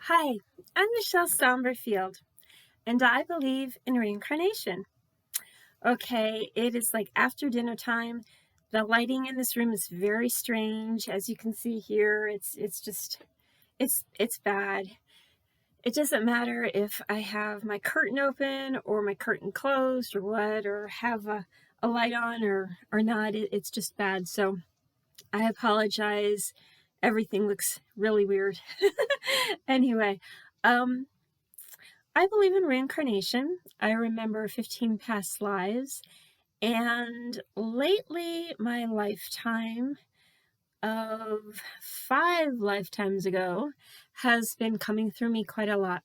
Hi, I'm Michele Saumberfield, and I believe in reincarnation. Okay, it is like after dinner time. The lighting in this room is very strange, as you can see here. It's bad. It doesn't matter if I have my curtain open or my curtain closed or what, or have a light on or not. It's just bad. So I apologize. Everything looks really weird. Anyway, um, I believe in reincarnation. I remember 15 past lives, and lately my lifetime of 5 lifetimes ago has been coming through me quite a lot.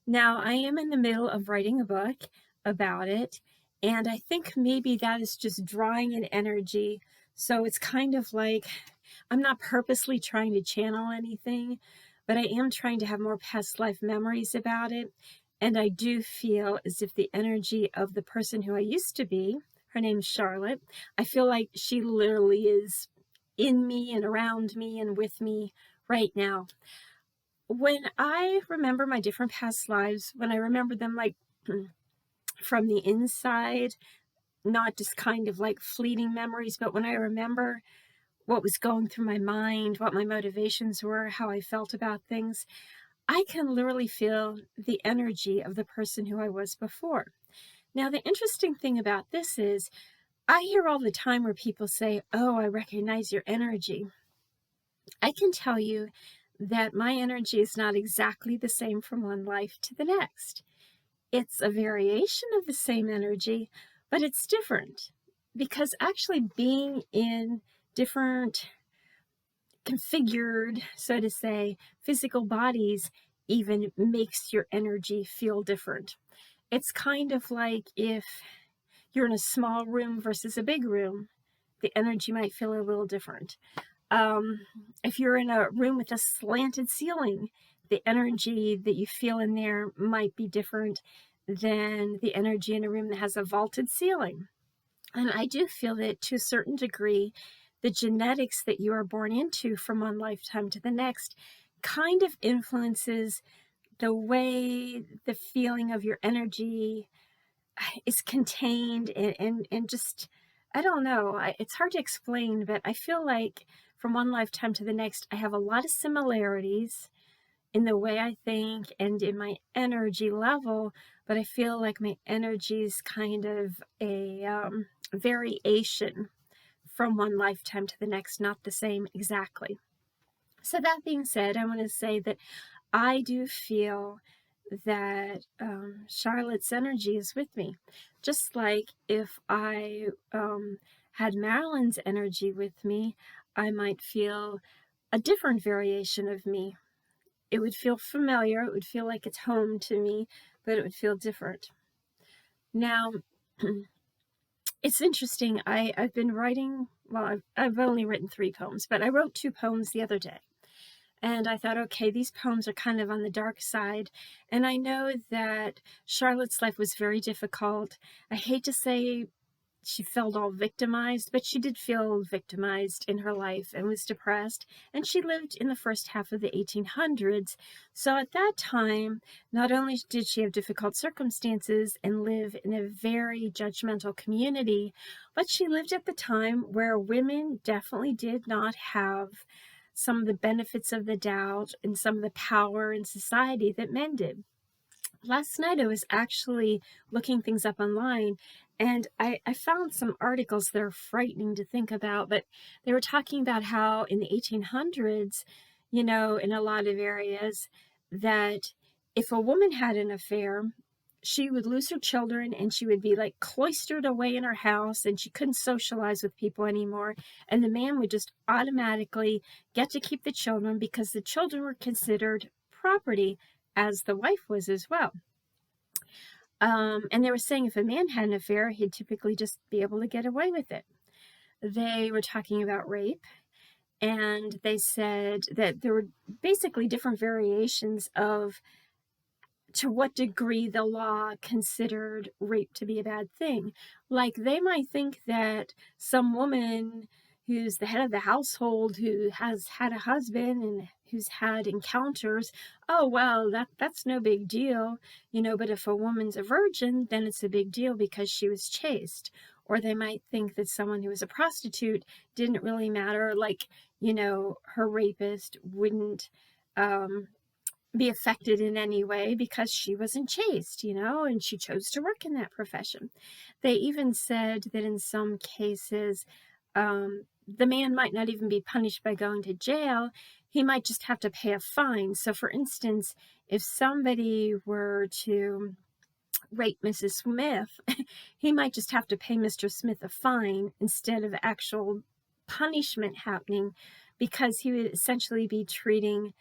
Now, I am in the middle of writing a book about it, and I think maybe that is just drawing an energy. So it's kind of like I'm not purposely trying to channel anything, but I am trying to have more past life memories about it. And I do feel as if the energy of the person who I used to be, her name's Charlotte, I feel like she literally is in me and around me and with me right now. When I remember my different past lives, when I remember them like from the inside, not just kind of like fleeting memories, but when I remember what was going through my mind, what my motivations were, how I felt about things, I can literally feel the energy of the person who I was before. Now, the interesting thing about this is I hear all the time where people say, "Oh, I recognize your energy." I can tell you that my energy is not exactly the same from one life to the next. It's a variation of the same energy, but it's different because actually being in different configured, so to say, physical bodies even makes your energy feel different. It's kind of like if you're in a small room versus a big room, the energy might feel a little different. Um, if you're in a room with a slanted ceiling, the energy that you feel in there might be different than the energy in a room that has a vaulted ceiling. And I do feel that to a certain degree, the genetics that you are born into from one lifetime to the next kind of influences the way the feeling of your energy is contained and just, I don't know, it's hard to explain, but I feel like from one lifetime to the next, I have a lot of similarities in the way I think and in my energy level, but I feel like my energy is kind of a variation from one lifetime to the next, not the same exactly. So that being said, I want to say that I do feel that Charlotte's energy is with me. Just like if I had Marilyn's energy with me, I might feel a different variation of me. It would feel familiar, it would feel like it's home to me, but it would feel different. Now, it's interesting. I've been writing, well, I've only written 3 poems, but I wrote 2 poems the other day. And I thought, okay, these poems are kind of on the dark side. And I know that Charlotte's life was very difficult. I hate to say she felt all victimized, but she did feel victimized in her life and was depressed. And she lived in the first half of the 1800s. So at that time, not only did she have difficult circumstances and live in a very judgmental community, but she lived at the time where women definitely did not have some of the benefits of the doubt and some of the power in society that men did. Last night I was actually looking things up online, and I found some articles that are frightening to think about, but they were talking about how in the 1800s, in a lot of areas, that if a woman had an affair, she would lose her children and she would be like cloistered away in her house and she couldn't socialize with people anymore. And the man would just automatically get to keep the children because the children were considered property, as the wife was as well. And they were saying if a man had an affair, he'd typically just be able to get away with it. They were talking about rape, and they said that there were basically different variations of to what degree the law considered rape to be a bad thing. Like they might think that some woman who's the head of the household, who has had a husband and who's had encounters, oh, well, that's no big deal, but if a woman's a virgin, then it's a big deal because she was chaste. Or they might think that someone who was a prostitute didn't really matter, like, her rapist wouldn't be affected in any way because she wasn't chaste, and she chose to work in that profession. They even said that in some cases, the man might not even be punished by going to jail. He might just have to pay a fine. So, for instance, if somebody were to rape Mrs. Smith, he might just have to pay Mr. Smith a fine instead of actual punishment happening, because he would essentially be treating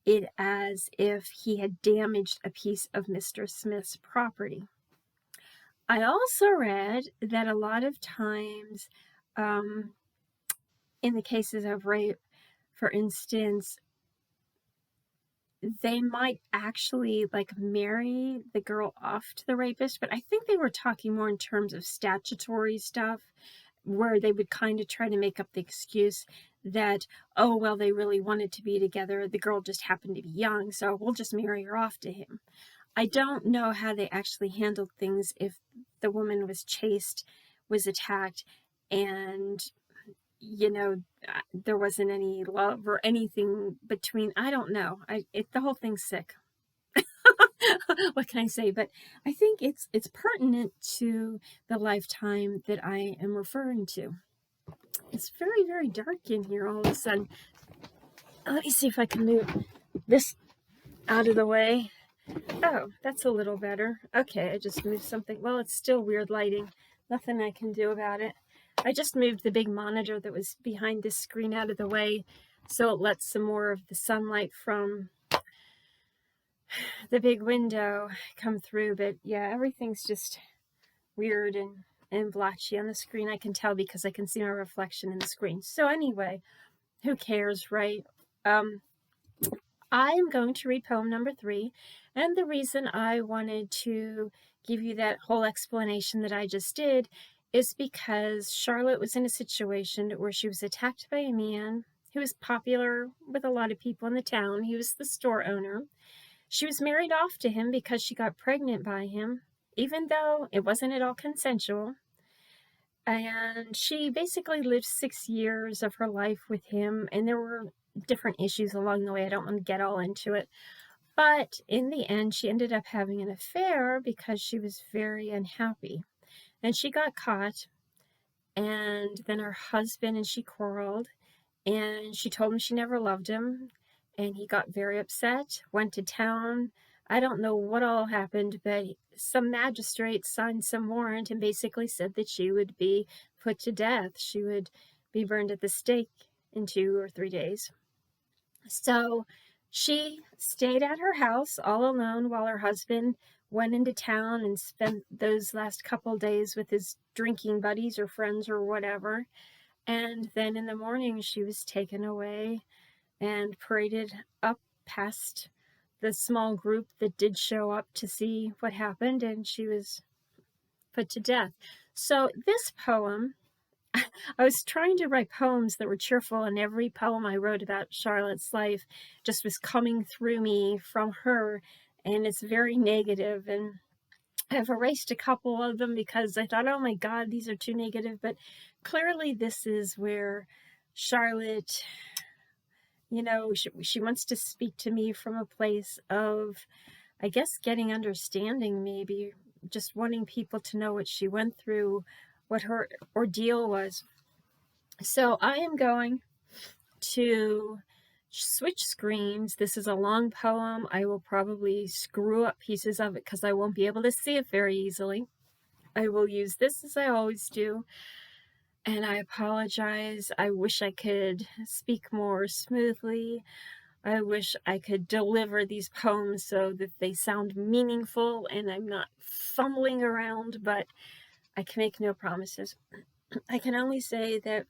it as if he had damaged a piece of Mr. Smith's property. I also read that a lot of times, in the cases of rape, for instance, they might actually marry the girl off to the rapist, but I think they were talking more in terms of statutory stuff, where they would kind of try to make up the excuse that, oh, well, they really wanted to be together. The girl just happened to be young, so we'll just marry her off to him. I don't know how they actually handled things if the woman was chaste, was attacked, and there wasn't any love or anything between. I don't know. The whole thing's sick. What can I say? But I think it's pertinent to the lifetime that I am referring to. It's very, very dark in here all of a sudden. Let me see if I can move this out of the way. Oh, that's a little better. Okay, I just moved something. Well, it's still weird lighting. Nothing I can do about it. I just moved the big monitor that was behind this screen out of the way so it lets some more of the sunlight from the big window come through. But yeah, everything's just weird and blotchy on the screen. I can tell because I can see my reflection in the screen. So anyway, who cares, right? I am going to read poem number 3, and the reason I wanted to give you that whole explanation that I just did is because Charlotte was in a situation where she was attacked by a man who was popular with a lot of people in the town. He was the store owner. She was married off to him because she got pregnant by him, even though it wasn't at all consensual. And she basically lived 6 years of her life with him, and there were different issues along the way. I don't want to get all into it. But in the end, she ended up having an affair because she was very unhappy. And she got caught, and then her husband and she quarreled, and she told him she never loved him, and he got very upset, went to town. I don't know what all happened, but some magistrate signed some warrant and basically said that she would be put to death. She would be burned at the stake in 2 or 3 days. So she stayed at her house all alone while her husband went into town and spent those last couple days with his drinking buddies or friends or whatever. And then in the morning, she was taken away and paraded up past the small group that did show up to see what happened, and she was put to death. So this poem, I was trying to write poems that were cheerful, and every poem I wrote about Charlotte's life just was coming through me from her, and it's very negative. And I've erased a couple of them because I thought, oh my God, these are too negative. But clearly this is where Charlotte, she wants to speak to me from a place of, I guess, getting understanding, maybe just wanting people to know what she went through, what her ordeal was. So I am going to switch screens. This is a long poem. I will probably screw up pieces of it because I won't be able to see it very easily. I will use this as I always do, and I apologize. I wish I could speak more smoothly. I wish I could deliver these poems so that they sound meaningful and I'm not fumbling around, but I can make no promises. I can only say that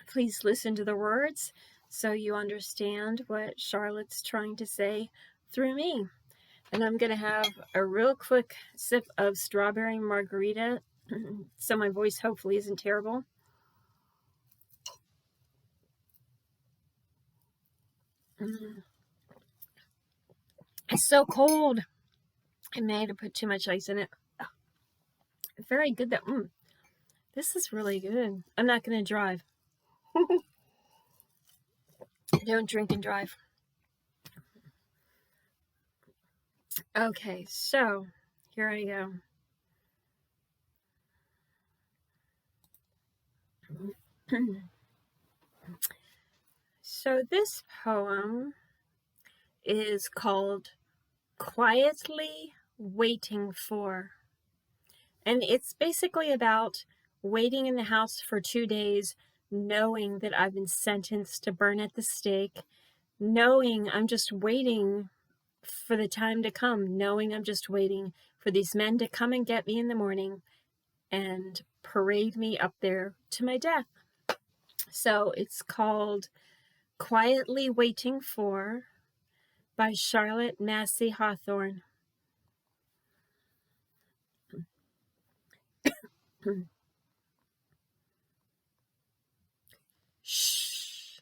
please listen to the words so you understand what Charlotte's trying to say through me. And I'm going to have a real quick sip of strawberry margarita so my voice hopefully isn't terrible. It's so cold. I may have put too much ice in it. Very good. This is really good. I'm not going to drive. Don't drink and drive. Okay, so here I go. So this poem is called Quietly Waiting For. And it's basically about waiting in the house for 2 days, knowing that I've been sentenced to burn at the stake, knowing I'm just waiting for the time to come, knowing I'm just waiting for these men to come and get me in the morning and parade me up there to my death. So it's called Quietly Waiting For by Charlotte Massey Hawthorne. Shh.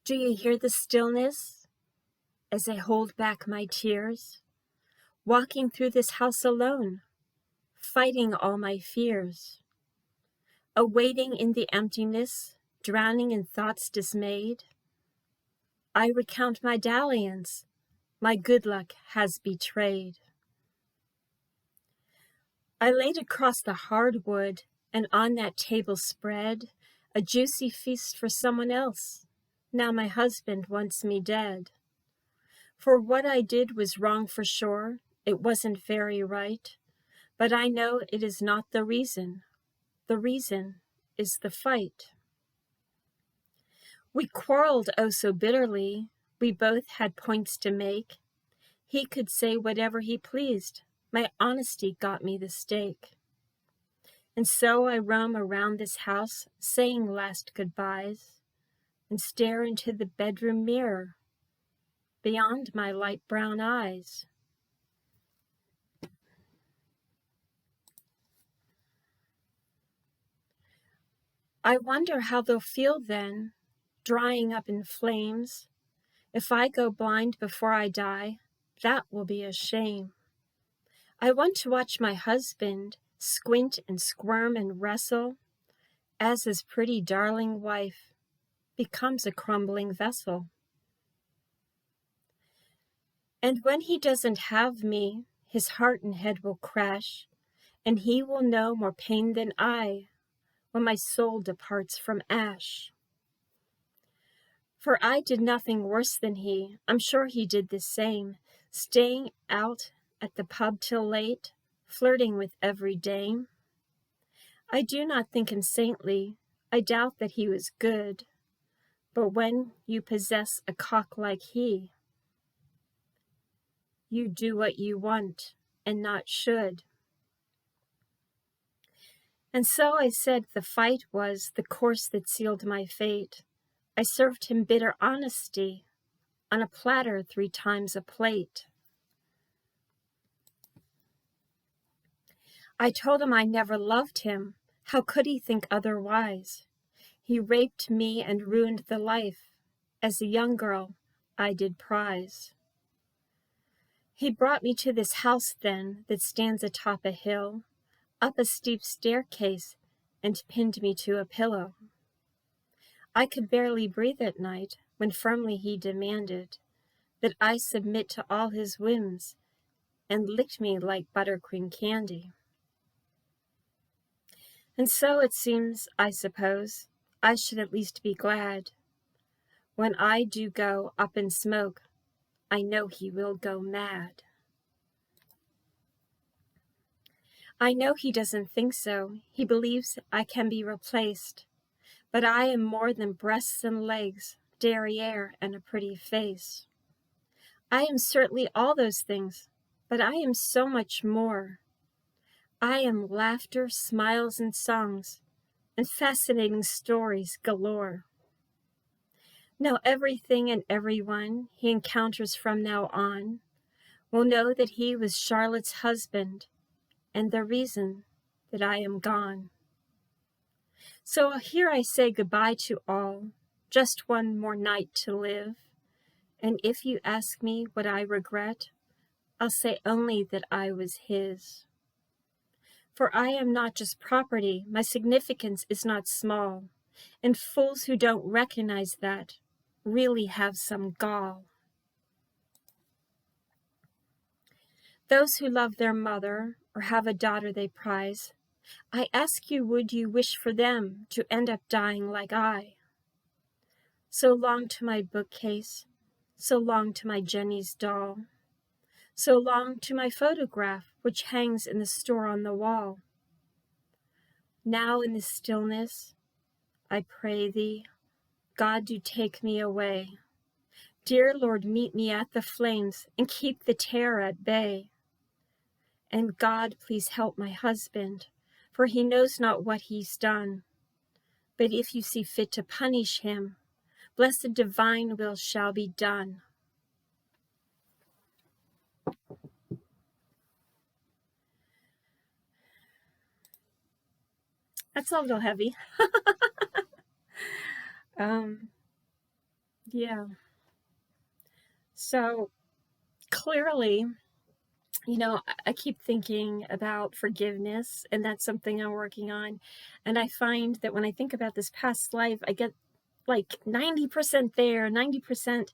Do you hear the stillness as I hold back my tears? Walking through this house alone, fighting all my fears. Awaiting in the emptiness, drowning in thoughts dismayed. I recount my dalliance, my good luck has betrayed. I laid across the hardwood, and on that table spread a juicy feast for someone else. Now my husband wants me dead. For what I did was wrong for sure, it wasn't very right, but I know it is not the reason. The reason is the fight. We quarreled oh so bitterly, we both had points to make. He could say whatever he pleased, my honesty got me the stake. And so I roam around this house, saying last goodbyes, and stare into the bedroom mirror, beyond my light brown eyes. I wonder how they'll feel then, drying up in flames. If I go blind before I die, that will be a shame. I want to watch my husband squint and squirm and wrestle as his pretty darling wife becomes a crumbling vessel. And when he doesn't have me, his heart and head will crash, and he will know more pain than I when my soul departs from ash. For I did nothing worse than he, I'm sure he did the same, staying out at the pub till late, flirting with every dame. I do not think him saintly, I doubt that he was good, but when you possess a cock like he, you do what you want and not should. And so I said the fight was the course that sealed my fate. I served him bitter honesty on a platter 3 times a plate. I told him I never loved him. How could he think otherwise? He raped me and ruined the life. As a young girl, I did prize. He brought me to this house then that stands atop a hill, up a steep staircase, and pinned me to a pillow. I could barely breathe at night when firmly he demanded that I submit to all his whims and licked me like buttercream candy. And so it seems, I suppose, I should at least be glad. When I do go up in smoke, I know he will go mad. I know he doesn't think so. He believes I can be replaced. But I am more than breasts and legs, derriere, and a pretty face. I am certainly all those things, but I am so much more. I am laughter, smiles, and songs, and fascinating stories galore. Now everything and everyone he encounters from now on will know that he was Charlotte's husband, and the reason that I am gone. So here I say goodbye to all, just one more night to live, And if you ask me what I regret, I'll say only that I was his. For I am not just property, my significance is not small, and fools who don't recognize that really have some gall. Those who love their mother or have a daughter they prize, I ask you, would you wish for them to end up dying like I? So long to my bookcase, so long to my Jenny's doll, so long to my photograph which hangs in the store on the wall. Now in the stillness, I pray thee, God, do take me away. Dear Lord, meet me at the flames and keep the terror at bay. And God, please help my husband, for he knows not what he's done. But if you see fit to punish him, blessed divine will shall be done. That's a little heavy. Yeah. So clearly, you know, I keep thinking about forgiveness, and that's something I'm working on. And I find that when I think about this past life, I get like 90% there, 90%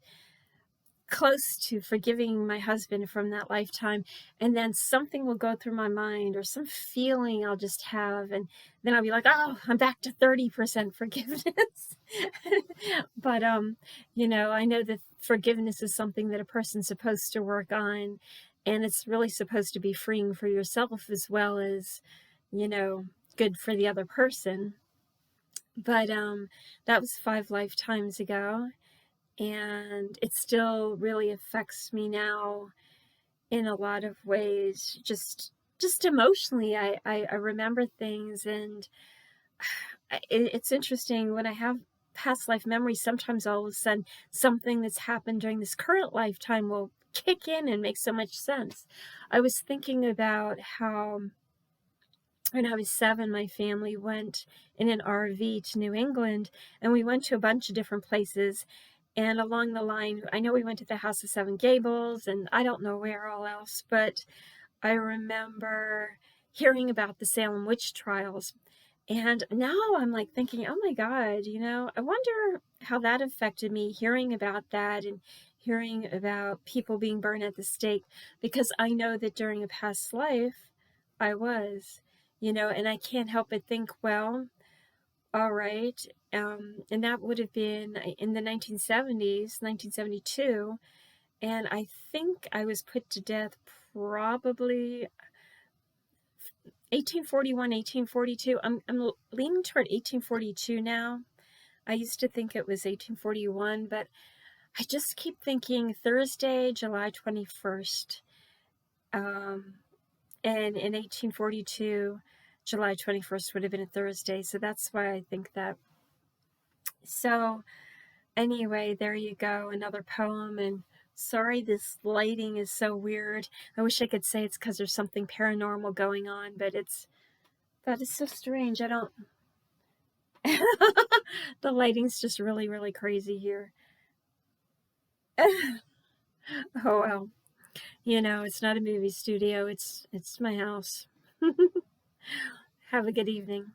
close to forgiving my husband from that lifetime, and then something will go through my mind or some feeling I'll just have, and then I'll be like, oh, I'm back to 30% forgiveness. But you know, I know that forgiveness is something that a person's supposed to work on, and it's really supposed to be freeing for yourself as well as, you know, good for the other person. But that was 5 lifetimes ago, and it still really affects me now in a lot of ways. Just emotionally, I remember things, and it's interesting when I have past life memories. Sometimes all of a sudden something that's happened during this current lifetime will kick in and make so much sense. I was thinking about how when I was 7, my family went in an RV to New England, and we went to a bunch of different places. And along the line, I know we went to the House of Seven Gables, and I don't know where all else, but I remember hearing about the Salem witch trials. And now I'm like thinking, oh my God, you know, I wonder how that affected me, hearing about that and hearing about people being burned at the stake, because I know that during a past life I was, you know, and I can't help but think, well, all right. And that would have been in the 1970s, 1972. And I think I was put to death probably 1841, 1842. I'm leaning toward 1842 now. I used to think it was 1841, but I just keep thinking Thursday, July 21st. And in 1842, July 21st would have been a Thursday. So that's why I think that. So anyway, there you go, another poem. And sorry, this lighting is so weird. I wish I could say it's because there's something paranormal going on, but that is so strange. I don't. The lighting's just really, really crazy here. Oh well, you know, it's not a movie studio. It's my house. Have a good evening.